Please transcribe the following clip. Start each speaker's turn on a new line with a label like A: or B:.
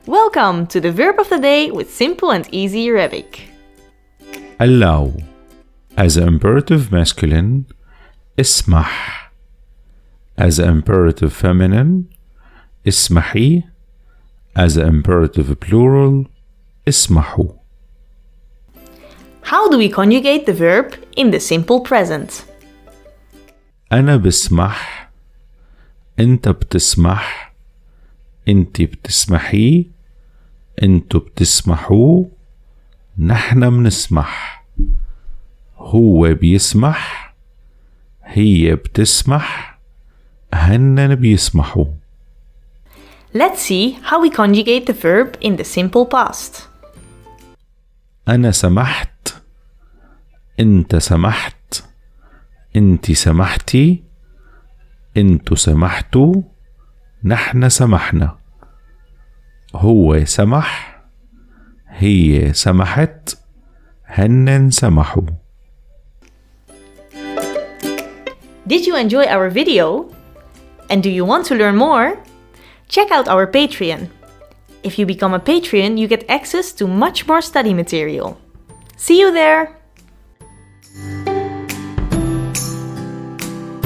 A: Welcome to the verb of the day with simple and easy Arabic.
B: Allow. As an imperative masculine, اسمح. As an imperative feminine, اسمحي. As an imperative plural, اسمحوا.
A: How do we conjugate the verb in the simple present?
B: أنا بسمح. أنت بتسمح. أنتي بتسمحي. أنتوا بتسمحوا. نحن بنسمح. هو بيسمح. هي بتسمح. هنن بيسمحوا.
A: Let's see how we conjugate the verb in the simple past.
B: أنا سمحت. أنت سمحت. أنتي سمحتي. أنتوا سمحتوا. نحن سمحنا. هو سمح. هي سمحت. هنن سمحوا.
A: Did you enjoy our video? And do you want to learn more? Check out our Patreon. If you become a patron, you get access to much more study material. See you there!